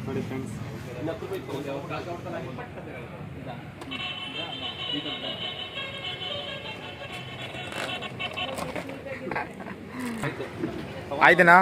ನೋಡಿ ಫ್ರೆಂಡ್ಸ್. ಆಯ್ತನಾ?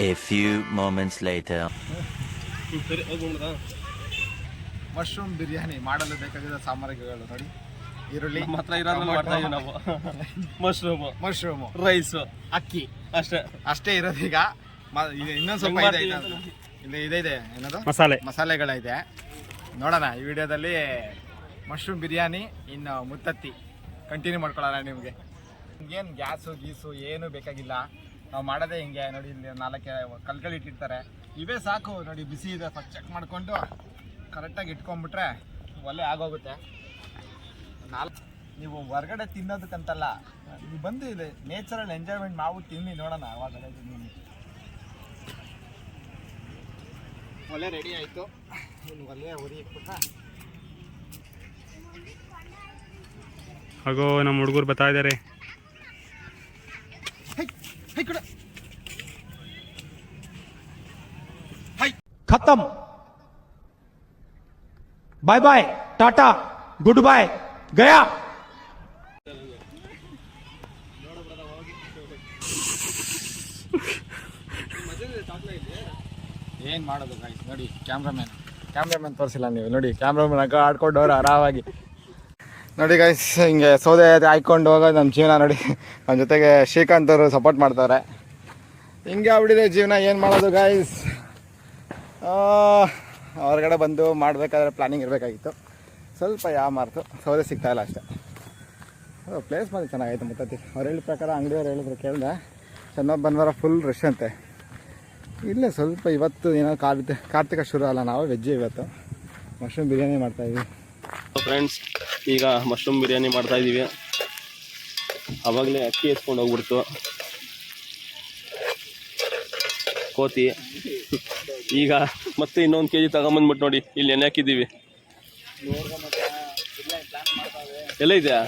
A few moments later. Mushroom biryani ಮಾಡಲು ಬೇಕಾಗಿರೋ ಸಾಮಗ್ರಿಗಳು ನೋಡಿ. ಈರುಳ್ಳಿ ಮಾತ್ರ ಇರೋದು ನಾವು. ಮಶ್ರೂಮು ರೈಸು ಅಕ್ಕಿ ಅಷ್ಟೇ ಇರೋದು. ಈಗ ಇನ್ನೊಂದು ಸ್ವಲ್ಪ ಇದೆ ಏನದು ಮಸಾಲೆಗಳಿದೆ. ನೋಡೋಣ ಈ ವಿಡಿಯೋದಲ್ಲಿ. ಮಶ್ರೂಮ್ ಬಿರಿಯಾನಿ ಇನ್ನು ಮುತ್ತತ್ತಿ ಕಂಟಿನ್ಯೂ ಮಾಡ್ಕೊಳ್ಳೋಣ. ನಿಮಗೆ ನಿಮ್ಗೇನು ಗೀಸು ಏನು ಬೇಕಾಗಿಲ್ಲ. ನಾವು ಮಾಡೋದೇ ಹಿಂಗೆ ನೋಡಿ. ಇಲ್ಲಿ 4 ಕಲ್ಗಳು ಇಟ್ಟಿರ್ತಾರೆ. ಇವೇ ಸಾಕು ನೋಡಿ. ಬಿಸಿ ಇದೆ ಫಸ್ಟ್ ಚೆಕ್ ಮಾಡಿಕೊಂಡು ಕರೆಕ್ಟಾಗಿ ಇಟ್ಕೊಂಡ್ಬಿಟ್ರೆ ಒಳ್ಳೆ ಆಗೋಗುತ್ತೆ. ನೀವು ಹೊರಗಡೆ ತಿನ್ನೋದಕ್ಕಂತಲ್ಲ, ನೀವು ಬಂದು ಇಲ್ಲಿ ನೇಚರಲ್ಲಿ ಎಂಜಾಯ್ಮೆಂಟ್ ಮಾಡ್ಬಿಟ್ಟು ತಿನ್ನಿ ನೋಡೋಣ. ಅವಾಗ ಒಳ್ಳೆ ರೆಡಿ ಆಯಿತು. ಇನ್ನು ಒಳ್ಳೆ ಉರಿ ಇಟ್ಬಿಟ್ರೆ ಹಾಗೋ ನಮ್ಮ ಹುಡುಗರು ಬರ್ತಾ ಇದ್ದಾರೆ. खत्म, bye bye, ta-ta, goodbye, गया. ಏನು ಮಾಡೋದು ಗೈಸ್ ನೋಡಿ. ಕ್ಯಾಮ್ರಾಮನ್ ತೋರಿಸಿಲ್ಲ ನೀವು ನೋಡಿ. ಕ್ಯಾಮ್ರಾಮನ್ ಆಡ್ಕೊಂಡವ್ರು ಆರಾಮಾಗಿ ನೋಡಿ ಗೈಸ್. ಹಿಂಗೆ ಸೌದೆ ಹಾಯ್ಕೊಂಡು ಹೋಗೋದು ನಮ್ಮ ಜೀವನ ನೋಡಿ. ನಮ್ಮ ಜೊತೆಗೆ ಶ್ರೀಕಾಂತ್ ಅವರು ಸಪೋರ್ಟ್ ಮಾಡ್ತಾರೆ. ಹಿಂಗೆ ಆಗ್ಬಿಟ್ಟಿದೆ ಜೀವನ. ಏನು ಮಾಡೋದು ಗೈಸ್. ಹೊರಗಡೆ ಬಂದು ಮಾಡಬೇಕಾದ್ರೆ ಪ್ಲ್ಯಾನಿಂಗ್ ಇರಬೇಕಾಗಿತ್ತು. ಸ್ವಲ್ಪ ಮಾರ್ತು ಸೌದೆ ಸಿಗ್ತಾಯಿಲ್ಲ ಅಷ್ಟೇ. ಅದು ಪ್ಲೇಸ್ ಮಾತ್ರ ಚೆನ್ನಾಗೈತೆ. ಮುತ್ತತ್ತಿ ಅವ್ರು ಹೇಳಿದ ಪ್ರಕಾರ, ಅಂಗಡಿಯವ್ರು ಹೇಳಿದ್ರು ಕೇಳಿದೆ, ಶನಿವಾರ ಭಾನುವಾರ ಫುಲ್ ರಶ್ ಅಂತೆ. ಇಲ್ಲೇ ಸ್ವಲ್ಪ ಇವತ್ತು ಏನೋ ಕಾರ್ತಿಕ ಶುರು ಅಲ್ಲ, ನಾವು ವೆಜ್ಜೇ ಇವತ್ತು. ಮಶ್ರೂಮ್ ಬಿರಿಯಾನಿ ಮಾಡ್ತಾಯಿದ್ವಿ ಫ್ರೆಂಡ್ಸ್. ಈಗ ಮಶ್ರೂಮ್ ಬಿರಿಯಾನಿ ಮಾಡ್ತಾಯಿದ್ದೀವಿ. ಆವಾಗಲೇ ಅಕ್ಕಿ ಎತ್ಕೊಂಡು ಹೋಗ್ಬಿಡ್ತು ಕೋತಿ. ಈಗ ಮತ್ತೆ ಇನ್ನೊಂದು ಕೆಜಿ ತಗೊಂಬಂದ್ಬಿಟ್ಟು ನೋಡಿ. ಇಲ್ಲಿ ಎಣ್ಣೆ ಹಾಕಿದ್ದೀವಿ. ಎಲ್ಲ ಇದೆಯಾ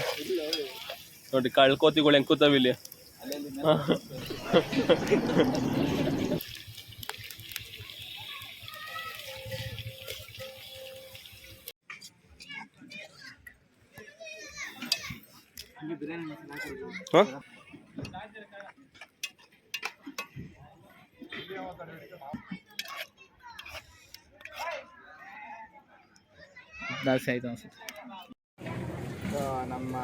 ನೋಡಿ. ಕೋತಿಗಳು ಹೆಂಗೆ ಕೂತಾವೆ ಇಲ್ಲಿ. ಜಾಸ್ತಿ ಆಯಿತು ಅನ್ಸುತ್ತೆ. ನಮ್ಮ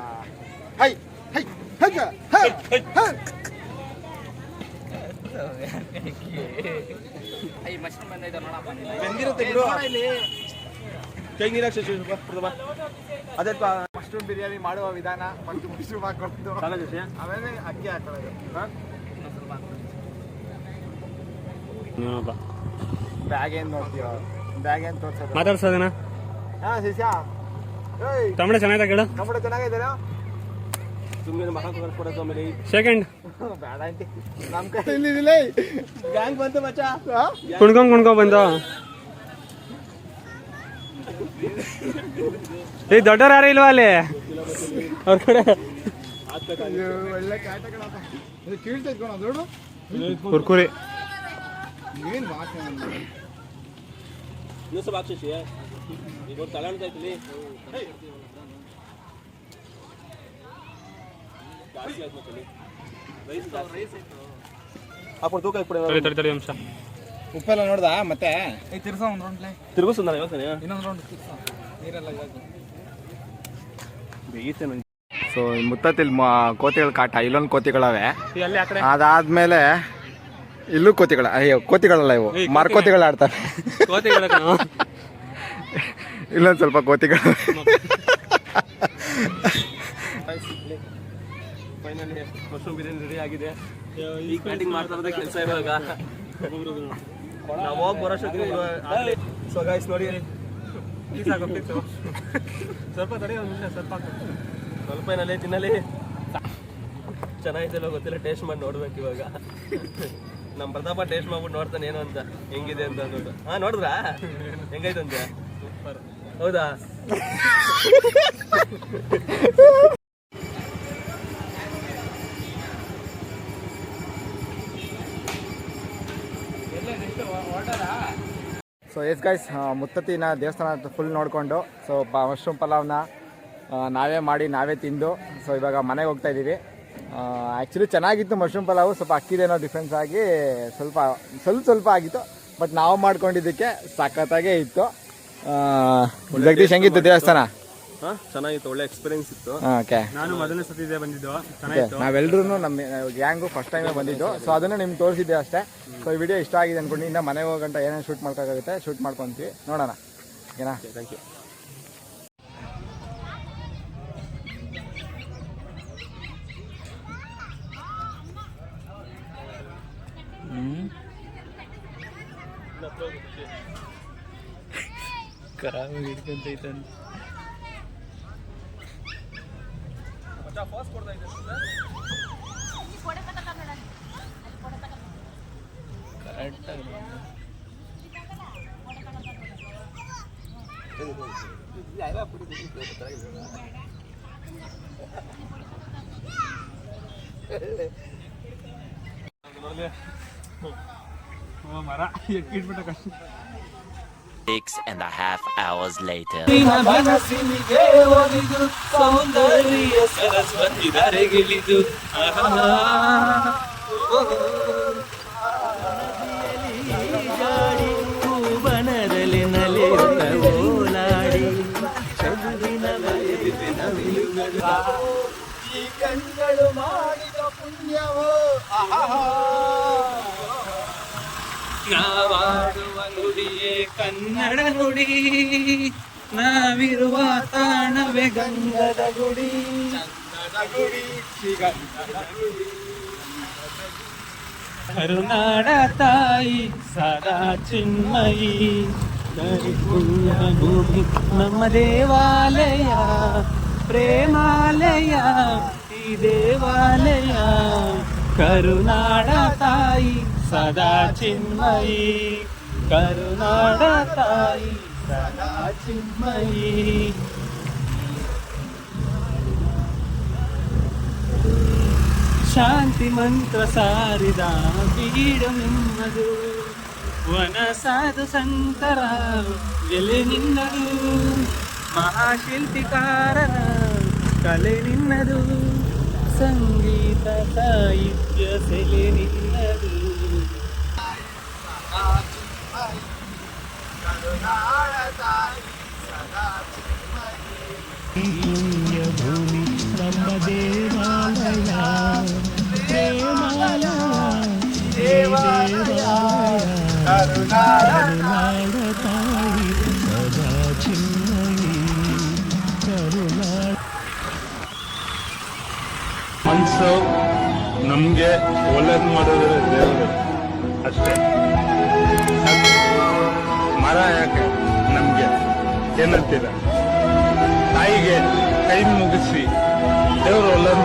ಮಶ್ರೂಮ್ ಬಿರಿಯಾನಿ ಮಾಡುವ ವಿಧಾನ ಮತ್ತು ಮಶ್ರೂಮ್ ಹಾಕೊಂಡು ಆಮೇಲೆ ಅಕ್ಕಿ ಹಾಕೊಳ್ಳೋದು. ಬ್ಯಾಗ್ ಏನು ನೋಡ್ತೀರೋ, ಬ್ಯಾಗ್ ಏನು ತೋರಿಸೋದು, ಮಾತಾಡ್ಸೋದನ. ಹಾಂ ಶಿಷ್ಯ ಟೊಮೆಟೊ ಚೆನ್ನಾಗಿದೆ ಕೇಳು. ಟೊಮೆಟೊ ಚೆನ್ನಾಗಿದ್ದಾರಾ? ಸುಮ್ಮನೆ ಮಕ್ಕ ಕೊಡೋದು. ಆಮೇಲೆ ಸೆಕೆಂಡ್ ಬೇಡ ಅಂತಿ ನಮ್ಮ ಕೈಲಿಲ್ಲ. ಗ್ಯಾಂಗ್ ಬಂತು ಮಚ್ಚ. ಕುಣ್ಕೊಂಡ್ ಬಂದು ಈ ದೊಡ್ಡವ್ರು ಯಾರು ಇಲ್ವಾ ಅಲ್ಲಿ ಅವ್ರ ಕಡೆ? ಒಳ್ಳೆ ಕಾಟ ಕಣಪ್ಪ. ಇದು ಕೀಳ್ತೈತ್ ಕಣ ದೊಡ್ಡ ಕುರ್ಕುರಿ. ಏನು ವಾಸನೆ ಇನ್ನೂ ಸ್ವಲ್ಪ ಹಾಕ್ಸಿ. ಈಗ ತಲೆಣ್ತಾಯ್ತಲಿ ಜಾಸ್ತಿ ಆಯ್ತು. ಹಾಕೊಂಡು ತೂಕ ಹಾಕ್ಬಿಡಿ. ತಡಿ ಅಂಶ ಉಪ್ಪೆಲ್ಲ ನೋಡ್ದ ಮತ್ತೆ ತಿರ್ಗಿಸು. ನಾನು ಹೇಳ್ತೇನೆ ಇನ್ನೊಂದು ರೌಂಡ್ ನೀರೆಲ್ಲ ಬೇಯಿತೆ ನನಗೆ. ಸೊ ಮುತ್ತತ್ತಿಲ್ ಕೋತಿಗಳ ಕಾಟ. ಇಲ್ಲೊಂದು ಕೋತಿಗಳವೆ. ಅದಾದ್ಮೇಲೆ ಇಲ್ಲೂ ಕೋತಿಗಳ. ಅಯ್ಯೋ ಕೋತಿಗಳಲ್ಲ ಇವು, ಮರಕೋತಿಗಳು ಆಡ್ತಾರೆ. ಇಲ್ಲೊಂದು ಸ್ವಲ್ಪ ಕೋತಿಗಳು. ಫೈನಲಿ ಮಶ್ರೂಮ್ ಬಿರಿಯಾನಿ ರೆಡಿ ಆಗಿದೆ. ಈಗ ಬ್ಯಾಟಿಂಗ್ ಮಾಡ್ತಾ ಇರೋದೇ ಕೆಲಸ ಇವಾಗ. ನಾವು ಹೋಗಿ ಬರೋಷ್ಟೊತ್ತಿಗೆ. ಸೊ ಗೈಸ್ ನೋಡಿ, ಸ್ವಲ್ಪ ತಡೆ ಒಂದು ನಿಮಿಷ. ಸ್ವಲ್ಪ ಏನಲ್ಲೇ ತಿನ್ನಲಿ. ಚೆನ್ನಾಗಿದೆಯಲ್ಲ ಗೊತ್ತಿಲ್ಲ, ಟೇಸ್ಟ್ ಮಾಡಿ ನೋಡ್ಬೇಕು ಇವಾಗ. ನಮ್ಮ ಪ್ರತಾಪ ಟೇಸ್ಟ್ ಮಾಡ್ಬಿಟ್ಟು ನೋಡ್ತಾನೆ ಏನು ಅಂತ, ಹೆಂಗಿದೆ ಅಂತ ಅಂದ್ಬಿಟ್ಟು. ಹಾ, ನೋಡಿದ್ರಾ ಹೆಂಗೈತಂತೆ? ಹೌದಾ? ಸೊ ಎಸ್ ಗೈಸ್, ಮುತ್ತತ್ತಿನ ದೇವಸ್ಥಾನ ಫುಲ್ ನೋಡಿಕೊಂಡು ಸೊ ಮಶ್ರೂಮ್ ಪಲಾವ್ನ ನಾವೇ ಮಾಡಿ ನಾವೇ ತಿಂದು ಸೊ ಇವಾಗ ಮನೆಗೆ ಹೋಗ್ತಾ ಇದ್ದೀವಿ. ಆ್ಯಕ್ಚುಲಿ ಚೆನ್ನಾಗಿತ್ತು ಮಶ್ರೂಮ್ ಪಲಾವು, ಸ್ವಲ್ಪ ಅಕ್ಕಿದೇನೋ ಡಿಫ್ರೆನ್ಸ್ ಆಗಿ ಸ್ವಲ್ಪ ಆಗಿತ್ತು, ಬಟ್ ನಾವು ಮಾಡ್ಕೊಂಡಿದ್ದಕ್ಕೆ ಸಖತ್ತಾಗೇ ಇತ್ತು. ಜಗದೀಶ್ ಹೆಂಗಿತ್ತು ದೇವಸ್ಥಾನ? ಚೆನ್ನಾಗಿತ್ತು, ಒಳ್ಳೆ ಎಕ್ಸ್ಪೀರಿಯನ್ಸ್ ಇತ್ತು. ಓಕೆ, ನಾನು ಮೊದಲನೇ ಸತಿ ಬಂದಿದ್ದು. ನಾವೆಲ್ಲರೂ ನಮ್ಮ ಗ್ಯಾಂಗು ಫಸ್ಟ್ ಟೈಮೇ ಬಂದಿದ್ದು. ಸೊ ಅದನ್ನು ನಿಮ್ಗೆ ತೋರಿಸಿದ್ದೆ ಅಷ್ಟೇ. ಸೊ ಈ ವಿಡಿಯೋ ಇಷ್ಟ ಆಗಿದೆ ಅಂದ್ಕೊಂಡು ಇನ್ನು ಮನೆಗೆ ಹೋಗಂಟ ಏನೇನು ಶೂಟ್ ಮಾಡ್ಕೋಕ್ಕಾಗುತ್ತೆ ಶೂಟ್ ಮಾಡ್ಕೊತೀವಿ, ನೋಡೋಣ. ಓಕೆನಾ? Thank you. ಮರ ಎಕ್ಕಿಟ್ಬಿಟ್ಟ ಕಷ್ಟ. 6.5 hours later. ಸೌಂದರ್ಯ ಸರಸ್ವತಿ ಧರೆಗಿಳಿದು ಬನದಲ್ಲಿ ನಲಿಯುತ್ತ ಓಲಾಡಿ ಈ ಕಣ್ಗಳು ಮಾಡಿದ ಪುಣ್ಯವೋ ನಾವಾಡುವ ನುಡಿಯೇ ಕನ್ನಡ ನುಡಿ, ನಾವಿರುವ ತಾಣವೇ ಗಂಗದ ಗುಡಿ, ಚಂದದ ಗುಡಿ, ಶ್ರೀಗಂಧದ ಗುಡಿ. ಕರುನಾಡ ತಾಯಿ ಸದಾ ಚಿನ್ಮಯಿ, ಪುಣ್ಯ ಭೂಮಿ ನಮ್ಮ ದೇವಾಲಯ, ಪ್ರೇಮಾಲಯ ಈ ದೇವಾಲಯ, ಕರುನಾಡ ತಾಯಿ ಸದಾ ಚಿನ್ಮಯಿ, ಕರುನಾಡ ತಾಯಿ ಸದಾ ಚಿನ್ಮಯಿ. ಶಾಂತಿ ಮಂತ್ರ ಸಾರಿದ ಬೀಡು ನಿಮ್ಮದು, ವನ ಸಾಧು ಸಂತರ ಎಲೆ ನಿನ್ನದು, ಮಹಾಶಿಲ್ಪಿಕಾರನ ಕಲೆ ನಿನ್ನದು, ಸಂಗೀತ ಸಾಹಿತ್ಯ ಸೆಲೆ ನಿನ್ನದು. ಭೂಮಿ ನಮ್ಮ ದೇವಾಲಯ, ಪ್ರೇಮಾಲಯ ದೇವಾಲಯ, ಕರುನಾಡ ತಾಯಿ ಸದಾ ಚಿನ್ಮಯಿ, ಕರುನಾಡ. ಮನ್ಸು ನಮ್ಗೆ ಒಳ್ಳೇದು ಮಾಡೋದು ದೇವರು ಅಷ್ಟೇ. ಮರ ಯಾಕೆ ನಮ್ಗೆ ಏನಂತೀರ? ತಾಯಿಗೆ ಕೈ ಮುಗಿಸಿ ದೇವರು ಒಳ್ಳೇದು